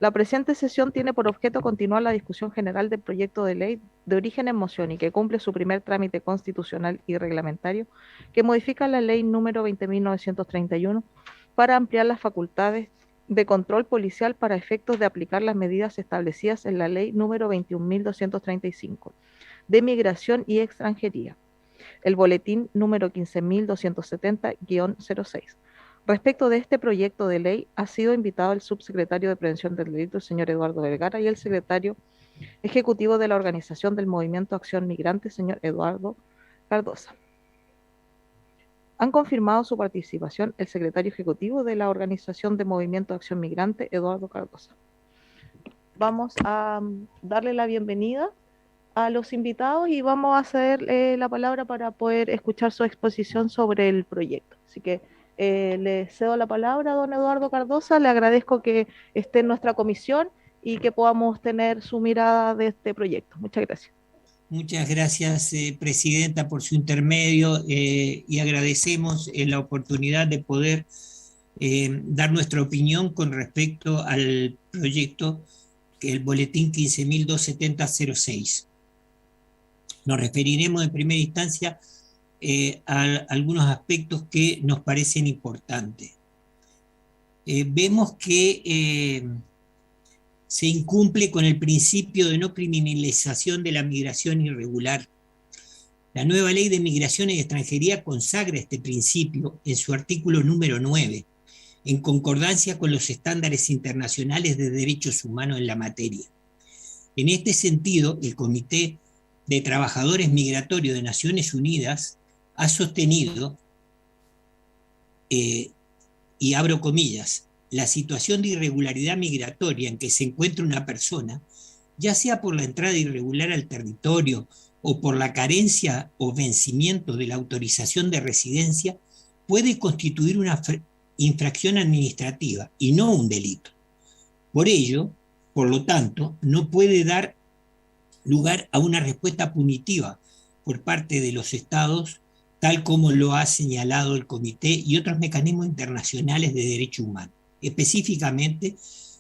La presente sesión tiene por objeto continuar la discusión general del proyecto de ley de origen en moción y que cumple su primer trámite constitucional y reglamentario, que modifica la ley número 20.931 para ampliar las facultades de control policial para efectos de aplicar las medidas establecidas en la ley número 21.235 de migración y extranjería, el boletín número 15.270-06. Respecto de este proyecto de ley, ha sido invitado el subsecretario de Prevención del Delito, el señor Eduardo Vergara, y el secretario ejecutivo de la Organización del Movimiento Acción Migrante, señor Eduardo Cardosa. Han confirmado su participación el secretario ejecutivo de la Organización de Movimiento Acción Migrante, Eduardo Cardosa. Vamos a darle la bienvenida a los invitados y vamos a ceder la palabra para poder escuchar su exposición sobre el proyecto. Así que le cedo la palabra a don Eduardo Cardosa, le agradezco que esté en nuestra comisión y que podamos tener su mirada de este proyecto. Muchas gracias. Muchas gracias, Presidenta, por su intermedio y agradecemos la oportunidad de poder dar nuestra opinión con respecto al proyecto, que es el Boletín 15.270-06. Nos referiremos en primera instancia a algunos aspectos que nos parecen importantes. Vemos que se incumple con el principio de no criminalización de la migración irregular. La nueva ley de migración y extranjería consagra este principio en su artículo número 9, en concordancia con los estándares internacionales de derechos humanos en la materia. En este sentido, el Comité de Trabajadores Migratorios de Naciones Unidas ha sostenido, y abro comillas, la situación de irregularidad migratoria en que se encuentra una persona, ya sea por la entrada irregular al territorio o por la carencia o vencimiento de la autorización de residencia, puede constituir una infracción administrativa y no un delito. Por ello, por lo tanto, no puede dar lugar a una respuesta punitiva por parte de los estados, tal como lo ha señalado el Comité y otros mecanismos internacionales de derechos humanos. Específicamente,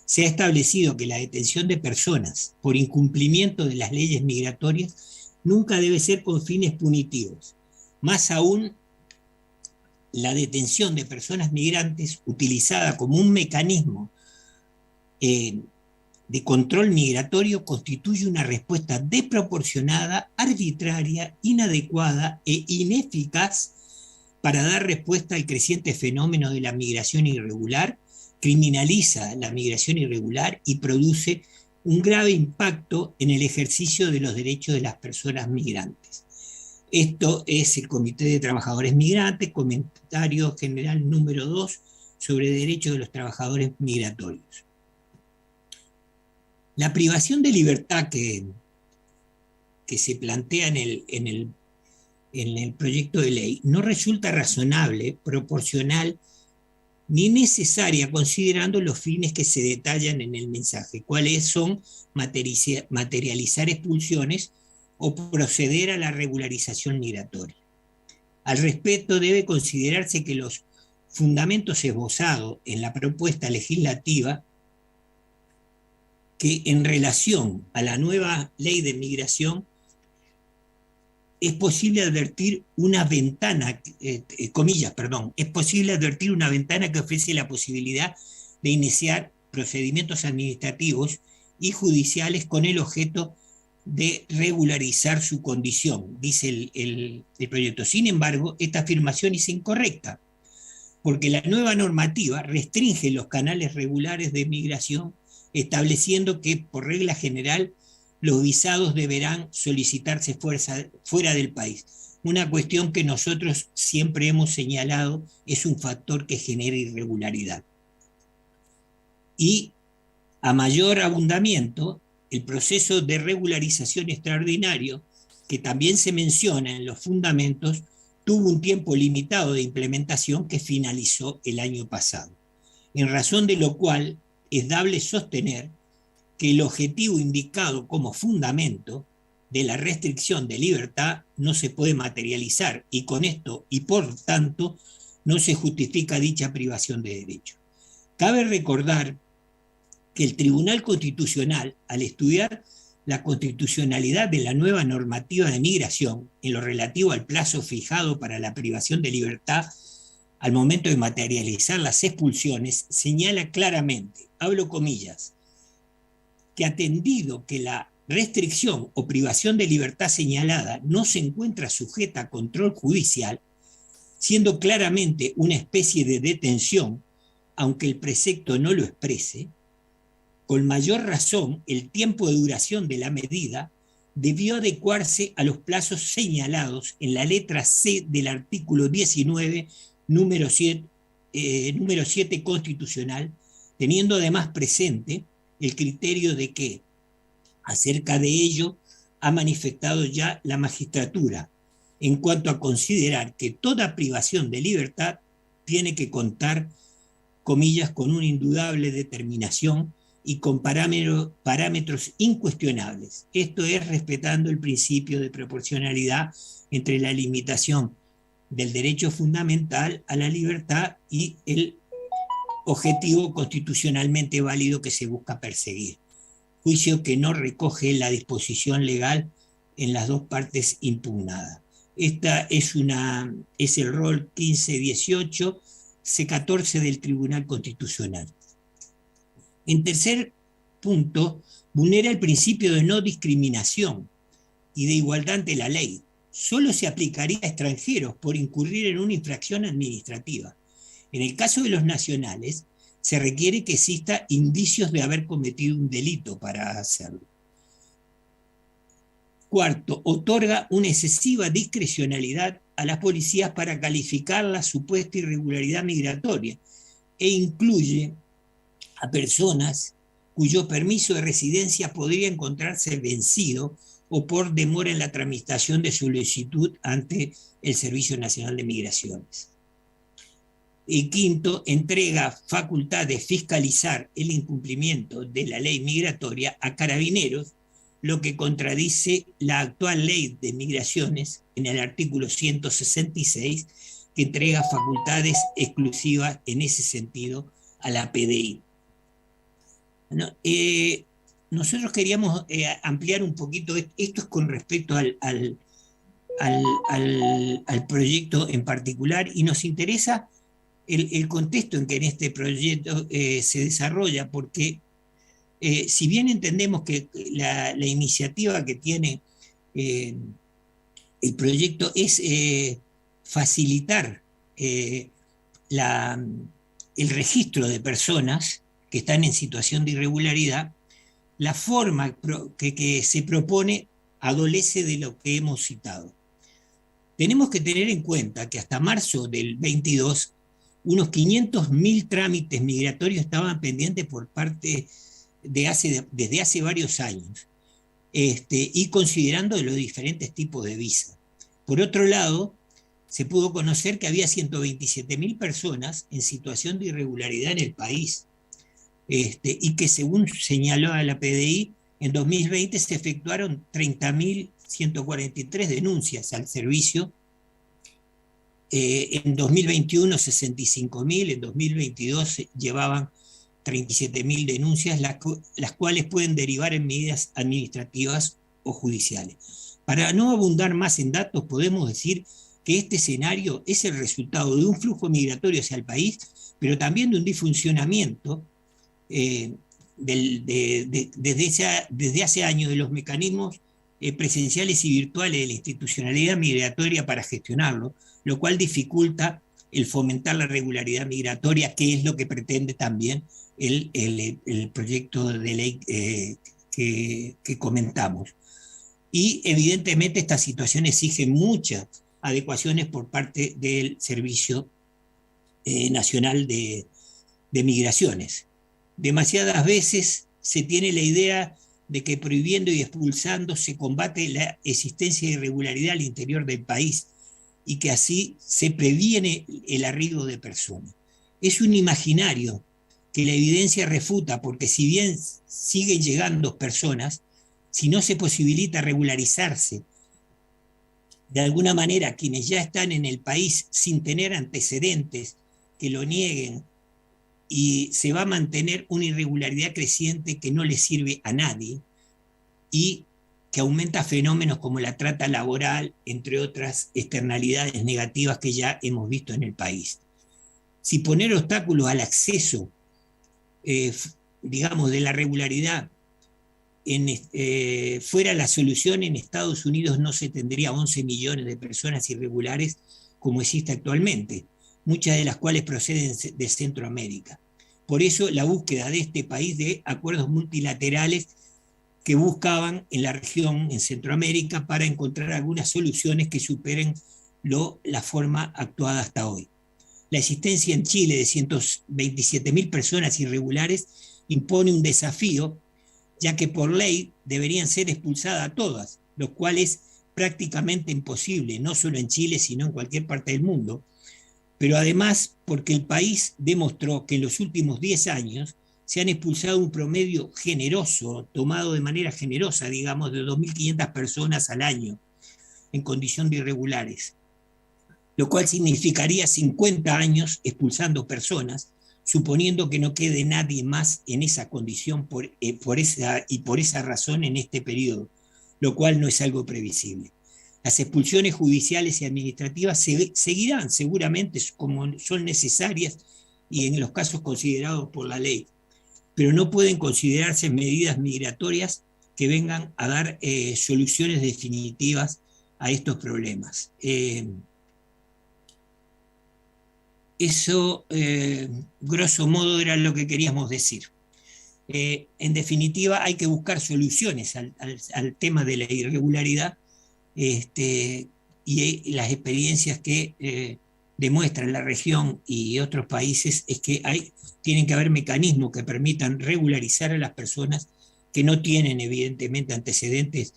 se ha establecido que la detención de personas por incumplimiento de las leyes migratorias nunca debe ser con fines punitivos. Más aún, la detención de personas migrantes utilizada como un mecanismo de control migratorio constituye una respuesta desproporcionada, arbitraria, inadecuada e ineficaz para dar respuesta al creciente fenómeno de la migración irregular, criminaliza la migración irregular y produce un grave impacto en el ejercicio de los derechos de las personas migrantes. Esto es el Comité de Trabajadores Migrantes, comentario general número 2 sobre derechos de los trabajadores migratorios. La privación de libertad que se plantea en el proyecto de ley no resulta razonable, proporcional ni necesaria considerando los fines que se detallan en el mensaje, cuáles son materializar expulsiones o proceder a la regularización migratoria. Al respecto, debe considerarse que los fundamentos esbozados en la propuesta legislativa, que en relación a la nueva ley de migración es posible advertir una ventana, es posible advertir una ventana que ofrece la posibilidad de iniciar procedimientos administrativos y judiciales con el objeto de regularizar su condición, dice el proyecto. Sin embargo, esta afirmación es incorrecta, porque la nueva normativa restringe los canales regulares de migración, estableciendo que, por regla general, los visados deberán solicitarse fuera del país. Una cuestión que nosotros siempre hemos señalado es un factor que genera irregularidad. Y a mayor abundamiento, el proceso de regularización extraordinario, que también se menciona en los fundamentos, tuvo un tiempo limitado de implementación que finalizó el año pasado, en razón de lo cual es dable sostener que el objetivo indicado como fundamento de la restricción de libertad no se puede materializar y con esto y por tanto no se justifica dicha privación de derecho. Cabe recordar que el Tribunal Constitucional, al estudiar la constitucionalidad de la nueva normativa de migración en lo relativo al plazo fijado para la privación de libertad al momento de materializar las expulsiones, señala claramente, hablo comillas, que atendido que la restricción o privación de libertad señalada no se encuentra sujeta a control judicial, siendo claramente una especie de detención, aunque el precepto no lo exprese, con mayor razón el tiempo de duración de la medida debió adecuarse a los plazos señalados en la letra C del artículo 19, número 7 constitucional, teniendo además presente el criterio de que acerca de ello ha manifestado ya la magistratura en cuanto a considerar que toda privación de libertad tiene que contar, comillas, con una indudable determinación y con parámetros incuestionables. Esto es respetando el principio de proporcionalidad entre la limitación del derecho fundamental a la libertad y el objetivo constitucionalmente válido que se busca perseguir. Juicio que no recoge la disposición legal en las dos partes impugnadas. Esta es el rol 1518, C14 del Tribunal Constitucional. En tercer punto, vulnera el principio de no discriminación y de igualdad ante la ley. Solo se aplicaría a extranjeros por incurrir en una infracción administrativa. En el caso de los nacionales, se requiere que exista indicios de haber cometido un delito para hacerlo. Cuarto, otorga una excesiva discrecionalidad a las policías para calificar la supuesta irregularidad migratoria e incluye a personas cuyo permiso de residencia podría encontrarse vencido o por demora en la tramitación de solicitud ante el Servicio Nacional de Migraciones. Y quinto, entrega facultad de fiscalizar el incumplimiento de la ley migratoria a Carabineros, lo que contradice la actual ley de migraciones en el artículo 166, que entrega facultades exclusivas en ese sentido a la PDI. Bueno, nosotros queríamos ampliar un poquito, esto es con respecto al proyecto en particular, y nos interesa el contexto en que en este proyecto se desarrolla, porque si bien entendemos que la iniciativa que tiene el proyecto es facilitar el registro de personas que están en situación de irregularidad, la forma que se propone adolece de lo que hemos citado. Tenemos que tener en cuenta que hasta marzo del 22, unos 500.000 trámites migratorios estaban pendientes por parte desde hace varios años, y considerando los diferentes tipos de visa. Por otro lado, se pudo conocer que había 127.000 personas en situación de irregularidad en el país, y que según señaló a la PDI, en 2020 se efectuaron 30.143 denuncias al servicio, en 2021 65.000, en 2022 llevaban 37.000 denuncias, las cuales pueden derivar en medidas administrativas o judiciales. Para no abundar más en datos, podemos decir que este escenario es el resultado de un flujo migratorio hacia el país, pero también de un disfuncionamiento desde hace años de los mecanismos presenciales y virtuales de la institucionalidad migratoria para gestionarlo, lo cual dificulta el fomentar la regularidad migratoria, que es lo que pretende también el proyecto de ley que comentamos. Y evidentemente esta situación exige muchas adecuaciones por parte del Servicio Nacional de Migraciones. Demasiadas veces se tiene la idea de que prohibiendo y expulsando se combate la existencia de irregularidad al interior del país y que así se previene el arribo de personas. Es un imaginario que la evidencia refuta, porque si bien siguen llegando personas, si no se posibilita regularizarse de alguna manera quienes ya están en el país sin tener antecedentes que lo nieguen y se va a mantener una irregularidad creciente que no le sirve a nadie y que aumenta fenómenos como la trata laboral, entre otras externalidades negativas que ya hemos visto en el país. Si poner obstáculos al acceso, digamos, de la regularidad fuera la solución, en Estados Unidos no se tendría 11 millones de personas irregulares como existe actualmente, muchas de las cuales proceden de Centroamérica. Por eso la búsqueda de este país de acuerdos multilaterales que buscaban en la región, en Centroamérica, para encontrar algunas soluciones que superen la forma actuada hasta hoy. La existencia en Chile de 127.000 personas irregulares impone un desafío, ya que por ley deberían ser expulsadas todas, lo cual es prácticamente imposible, no solo en Chile, sino en cualquier parte del mundo, pero además porque el país demostró que en los últimos 10 años se han expulsado un promedio generoso, tomado de manera generosa, digamos, de 2.500 personas al año en condición de irregulares, lo cual significaría 50 años expulsando personas, suponiendo que no quede nadie más en esa condición por esa razón en este periodo, lo cual no es algo previsible. Las expulsiones judiciales y administrativas seguirán seguramente como son necesarias y en los casos considerados por la ley, pero no pueden considerarse medidas migratorias que vengan a dar soluciones definitivas a estos problemas. Eso, grosso modo, era lo que queríamos decir. En definitiva, hay que buscar soluciones al tema de la irregularidad, y las experiencias que demuestran la región y otros países es que tienen que haber mecanismos que permitan regularizar a las personas que no tienen evidentemente antecedentes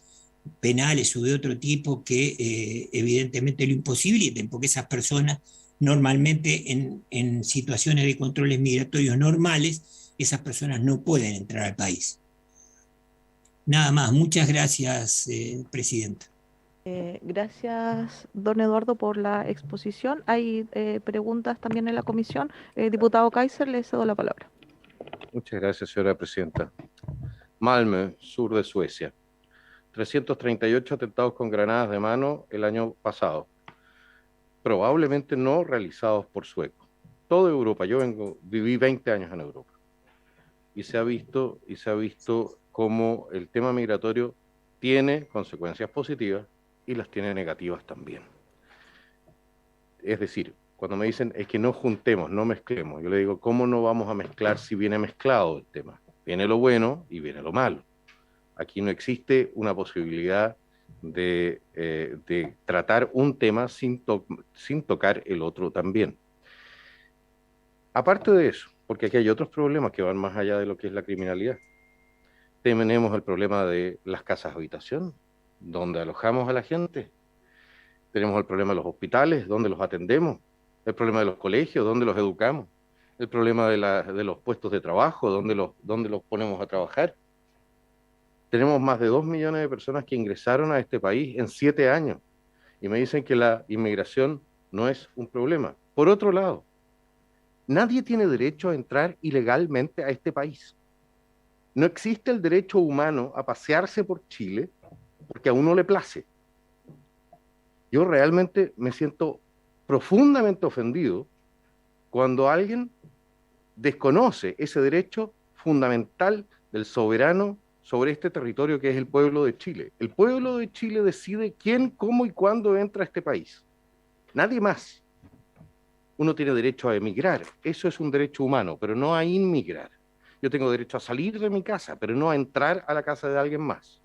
penales o de otro tipo que evidentemente lo imposibiliten, porque esas personas normalmente en situaciones de controles migratorios normales, esas personas no pueden entrar al país. Nada más, muchas gracias, Presidenta. Gracias, don Eduardo, por la exposición. Hay preguntas también en la comisión. Diputado Kaiser, le cedo la palabra. Muchas gracias, señora presidenta. Malmö, sur de Suecia. 338 atentados con granadas de mano el año pasado, probablemente no realizados por suecos. Toda Europa, viví 20 años en Europa, y se ha visto cómo el tema migratorio tiene consecuencias positivas y las tiene negativas también. Es decir, cuando me dicen es que no juntemos, no mezclemos, yo le digo, ¿cómo no vamos a mezclar si viene mezclado el tema? Viene lo bueno y viene lo malo. Aquí no existe una posibilidad de tratar un tema sin tocar el otro también. Aparte de eso, porque aquí hay otros problemas que van más allá de lo que es la criminalidad. Tenemos el problema de las casas habitación, donde alojamos a la gente. Tenemos el problema de los hospitales, donde los atendemos. El problema de los colegios, donde los educamos. El problema de los puestos de trabajo, donde los ponemos a trabajar. Tenemos más de 2 millones de personas que ingresaron a este país en 7 años. Y me dicen que la inmigración no es un problema. Por otro lado, nadie tiene derecho a entrar ilegalmente a este país. No existe el derecho humano a pasearse por Chile porque a uno le place. Yo realmente me siento profundamente ofendido cuando alguien desconoce ese derecho fundamental del soberano sobre este territorio que es el pueblo de Chile. El pueblo de Chile decide quién, cómo y cuándo entra a este país. Nadie más. Uno tiene derecho a emigrar, eso es un derecho humano, pero no a inmigrar. Yo tengo derecho a salir de mi casa, pero no a entrar a la casa de alguien más.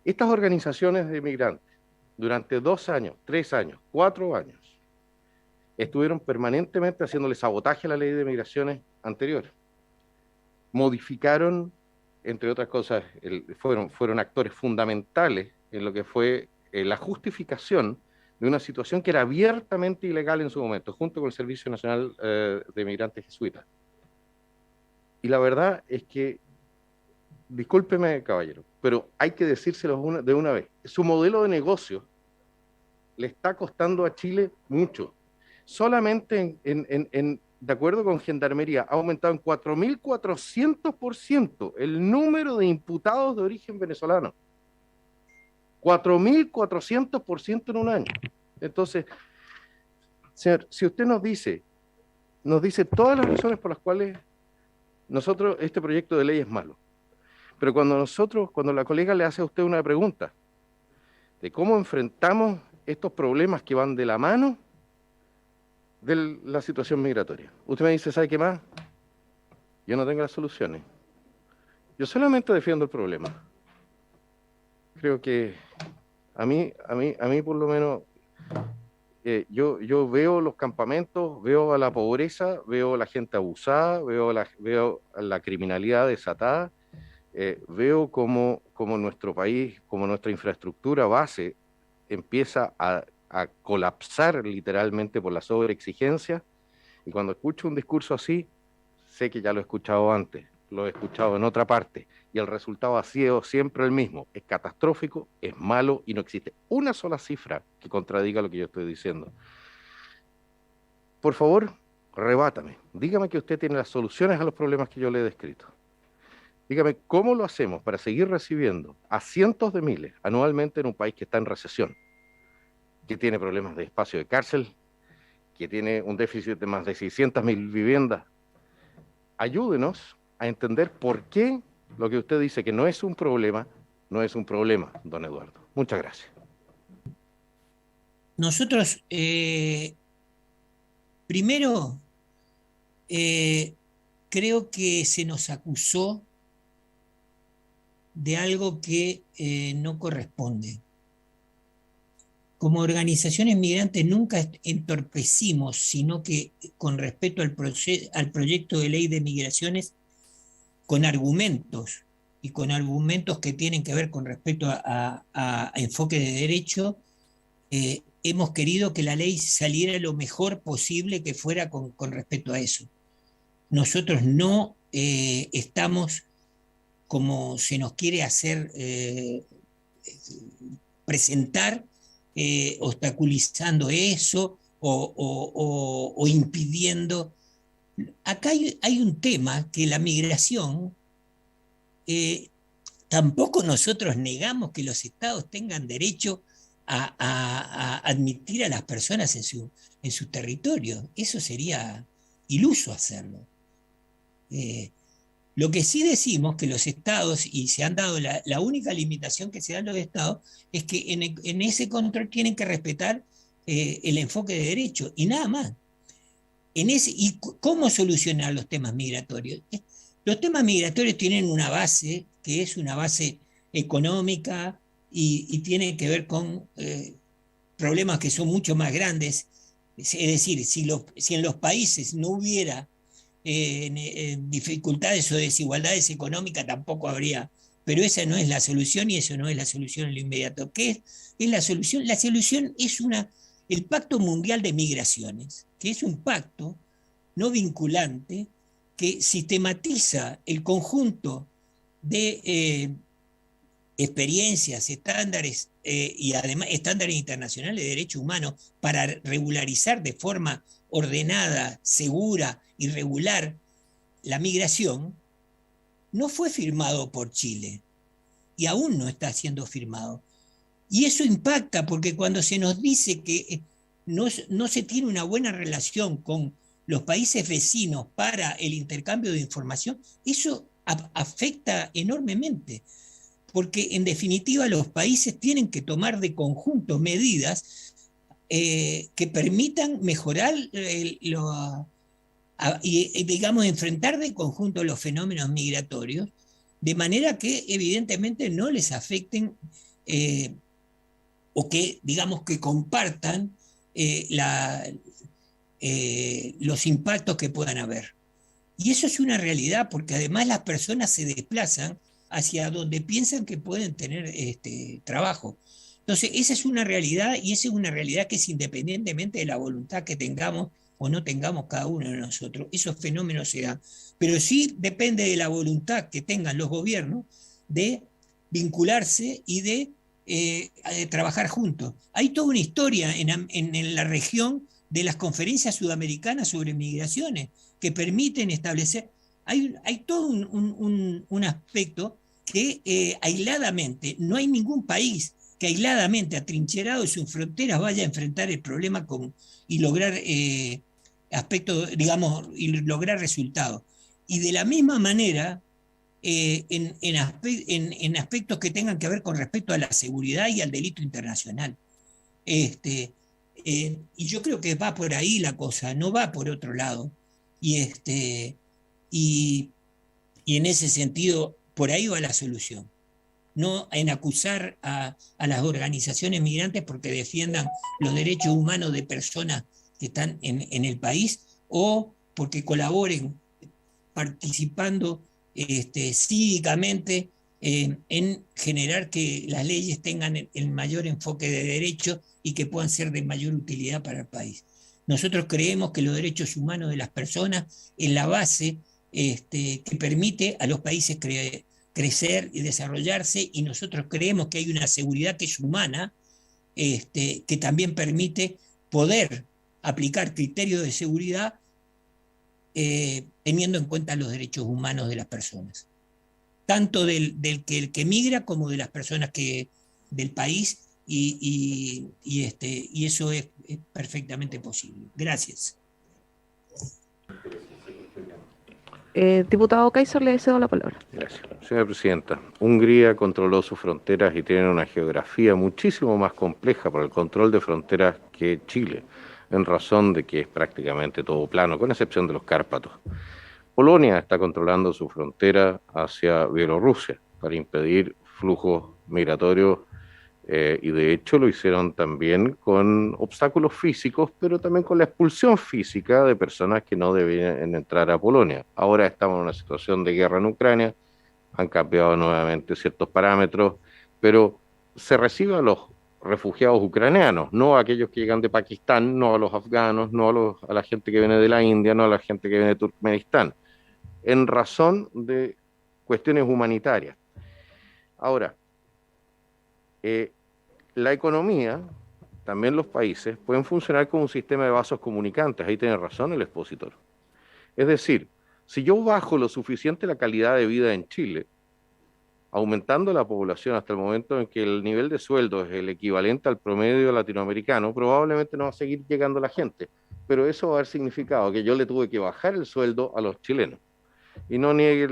Estas organizaciones de migrantes, durante 2 años, 3 años, 4 años, estuvieron permanentemente haciéndole sabotaje a la ley de migraciones anterior. Modificaron, entre otras cosas, fueron actores fundamentales en lo que fue la justificación de una situación que era abiertamente ilegal en su momento, junto con el Servicio Nacional de Migrantes Jesuitas. Y la verdad es que, discúlpeme, caballero, pero hay que decírselo de una vez. Su modelo de negocio le está costando a Chile mucho. Solamente en de acuerdo con Gendarmería, ha aumentado en 4.400% el número de imputados de origen venezolano. 4.400% en un año. Entonces, señor, si usted nos dice todas las razones por las cuales este proyecto de ley es malo, pero cuando la colega le hace a usted una pregunta de cómo enfrentamos estos problemas que van de la mano de la situación migratoria, usted me dice, ¿sabe qué más? Yo no tengo las soluciones. Yo solamente defiendo el problema. Creo que a mí por lo menos, yo veo los campamentos, veo a la pobreza, veo a la gente abusada, veo a la criminalidad desatada, veo cómo nuestro país, como nuestra infraestructura base empieza a colapsar literalmente por la sobreexigencia, y cuando escucho un discurso así, sé que ya lo he escuchado antes, lo he escuchado en otra parte, y el resultado ha sido siempre el mismo: es catastrófico, es malo, y no existe una sola cifra que contradiga lo que yo estoy diciendo. Por favor, rebátame, dígame que usted tiene las soluciones a los problemas que yo le he descrito. Dígame cómo lo hacemos para seguir recibiendo a cientos de miles anualmente en un país que está en recesión, que tiene problemas de espacio de cárcel, que tiene un déficit de más de 600.000 viviendas. Ayúdenos a entender por qué lo que usted dice que no es un problema, no es un problema, don Eduardo. Muchas gracias. Nosotros, primero, creo que se nos acusó de algo que no corresponde. Como organizaciones migrantes nunca entorpecimos, sino que con respecto al proyecto de ley de migraciones, con argumentos, y con argumentos que tienen que ver con respecto a enfoque de derecho, hemos querido que la ley saliera lo mejor posible que fuera con respecto a eso. Nosotros no estamos, como se nos quiere hacer presentar, obstaculizando eso o impidiendo. Acá hay un tema que la migración, tampoco nosotros negamos que los estados tengan derecho a admitir a las personas en su territorio. Eso sería iluso hacerlo. Lo que sí decimos que los estados, y se han dado la única limitación que se dan los estados, es que en ese control tienen que respetar el enfoque de derecho, y nada más. ¿Y cómo solucionar los temas migratorios? Los temas migratorios tienen una base, que es una base económica, y tiene que ver con problemas que son mucho más grandes. Es decir, si en los países no hubiera dificultades o desigualdades económicas, tampoco habría. Pero esa no es la solución, y eso no es la solución en lo inmediato. ¿Qué es la solución? La solución es el Pacto Mundial de Migraciones, que es un pacto no vinculante que sistematiza el conjunto de experiencias, estándares y además estándares internacionales de derechos humanos para regularizar de forma ordenada, segura y regular la migración. No fue firmado por Chile y aún no está siendo firmado. Y eso impacta, porque cuando se nos dice que no se tiene una buena relación con los países vecinos para el intercambio de información, eso afecta enormemente, porque en definitiva los países tienen que tomar de conjunto medidas que permitan mejorar y digamos enfrentar de conjunto los fenómenos migratorios, de manera que evidentemente no les afecten o que digamos que compartan los impactos que puedan haber. Y eso es una realidad, porque además las personas se desplazan hacia donde piensan que pueden tener trabajo. Entonces, esa es una realidad, y esa es una realidad que es independientemente de la voluntad que tengamos o no tengamos cada uno de nosotros. Esos fenómenos se dan. Pero sí depende de la voluntad que tengan los gobiernos de vincularse y de trabajar juntos. Hay toda una historia en la región de las conferencias sudamericanas sobre migraciones, que permiten establecer... Hay todo un aspecto que aisladamente, no hay ningún país que aisladamente, atrincherado en sus fronteras, vaya a enfrentar el problema y lograr aspectos, digamos, y lograr resultados. Y de la misma manera, en aspectos que tengan que ver con respecto a la seguridad y al delito internacional. Y yo creo que va por ahí la cosa, no va por otro lado. Y, y, y en ese sentido, por ahí va la solución. No en acusar a las organizaciones migrantes porque defiendan los derechos humanos de personas que están en el país o porque colaboren participando cívicamente en generar que las leyes tengan el mayor enfoque de derechos y que puedan ser de mayor utilidad para el país. Nosotros creemos que los derechos humanos de las personas es la base que permite a los países crecer y desarrollarse, y nosotros creemos que hay una seguridad que es humana, que también permite poder aplicar criterios de seguridad teniendo en cuenta los derechos humanos de las personas, tanto del que migra como de las personas del país, y eso es perfectamente posible. Gracias. Diputado Kaiser, le cedo la palabra. Gracias. Señora Presidenta, Hungría controló sus fronteras y tiene una geografía muchísimo más compleja para el control de fronteras que Chile, en razón de que es prácticamente todo plano, con excepción de los Cárpatos. Polonia está controlando su frontera hacia Bielorrusia para impedir flujos migratorios y de hecho lo hicieron también con obstáculos físicos, pero también con la expulsión física de personas que no debían entrar a Polonia. Ahora estamos en una situación de guerra en Ucrania, han cambiado nuevamente ciertos parámetros, pero se recibe a los refugiados ucranianos, no a aquellos que llegan de Pakistán, no a los afganos, no a la gente que viene de la India, no a la gente que viene de Turkmenistán, en razón de cuestiones humanitarias. Ahora, la economía, también los países, pueden funcionar como un sistema de vasos comunicantes, ahí tiene razón el expositor. Es decir, si yo bajo lo suficiente la calidad de vida en Chile, aumentando la población hasta el momento en que el nivel de sueldo es el equivalente al promedio latinoamericano, probablemente no va a seguir llegando la gente, pero eso va a haber significado que yo le tuve que bajar el sueldo a los chilenos. Y no niegue,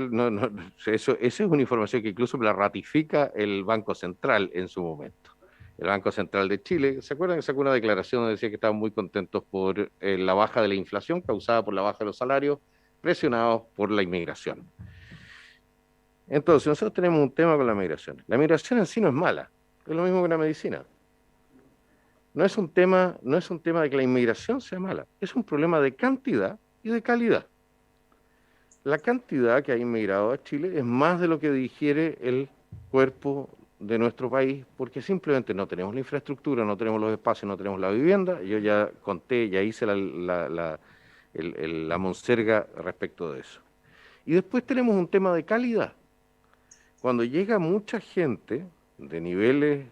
esa es una información que incluso la ratifica el Banco Central en su momento. El Banco Central de Chile, ¿se acuerdan que sacó una declaración donde decía que estaban muy contentos por la baja de la inflación causada por la baja de los salarios, presionados por la inmigración? Entonces, nosotros tenemos un tema con la migración. La migración en sí no es mala, es lo mismo que la medicina. No es un tema de que la inmigración sea mala, es un problema de cantidad y de calidad. La cantidad que ha inmigrado a Chile es más de lo que digiere el cuerpo de nuestro país, porque simplemente no tenemos la infraestructura, no tenemos los espacios, no tenemos la vivienda. Yo ya conté, ya hice la monserga respecto de eso. Y después tenemos un tema de calidad. Cuando llega mucha gente de niveles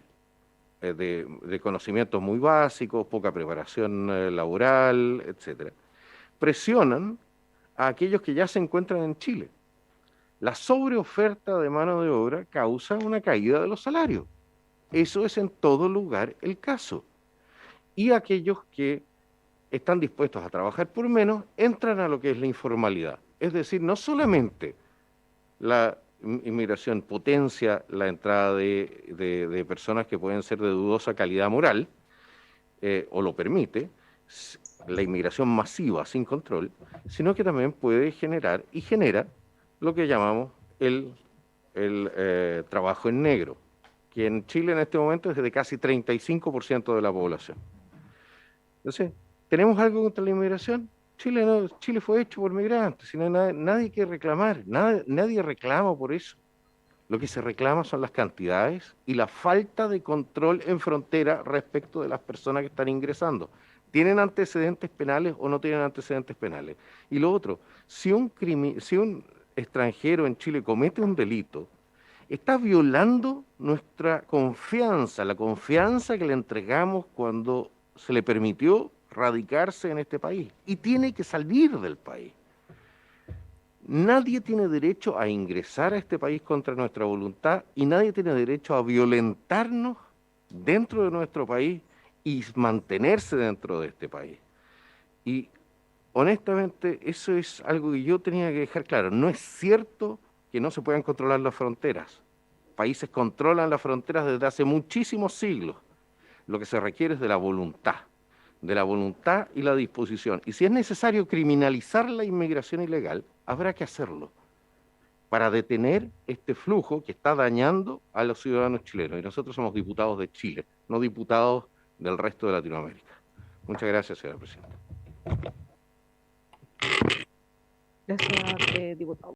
de conocimientos muy básicos, poca preparación laboral, etcétera, presionan a aquellos que ya se encuentran en Chile. La sobreoferta de mano de obra causa una caída de los salarios. Eso es en todo lugar el caso. Y aquellos que están dispuestos a trabajar por menos entran a lo que es la informalidad. Es decir, no solamente la inmigración potencia la entrada de personas que pueden ser de dudosa calidad moral, o lo permite, la inmigración masiva sin control, sino que también puede generar y genera lo que llamamos el trabajo en negro, que en Chile en este momento es de casi 35% de la población. Entonces, ¿tenemos algo contra la inmigración? Chile fue hecho por migrantes, si no hay nadie que reclamar, nadie reclama por eso. Lo que se reclama son las cantidades y la falta de control en frontera respecto de las personas que están ingresando. ¿Tienen antecedentes penales o no tienen antecedentes penales? Y lo otro, si un extranjero en Chile comete un delito, está violando nuestra confianza, la confianza que le entregamos cuando se le permitió radicarse en este país y tiene que salir del país. Nadie tiene derecho a ingresar a este país contra nuestra voluntad y nadie tiene derecho a violentarnos dentro de nuestro país y mantenerse dentro de este país. Y honestamente eso es algo que yo tenía que dejar claro. No es cierto que no se puedan controlar las fronteras. Países controlan las fronteras desde hace muchísimos siglos. Lo que se requiere es de la voluntad y la disposición. Y si es necesario criminalizar la inmigración ilegal, habrá que hacerlo para detener este flujo que está dañando a los ciudadanos chilenos. Y nosotros somos diputados de Chile, no diputados del resto de Latinoamérica. Muchas gracias, señora presidenta. Gracias, diputado.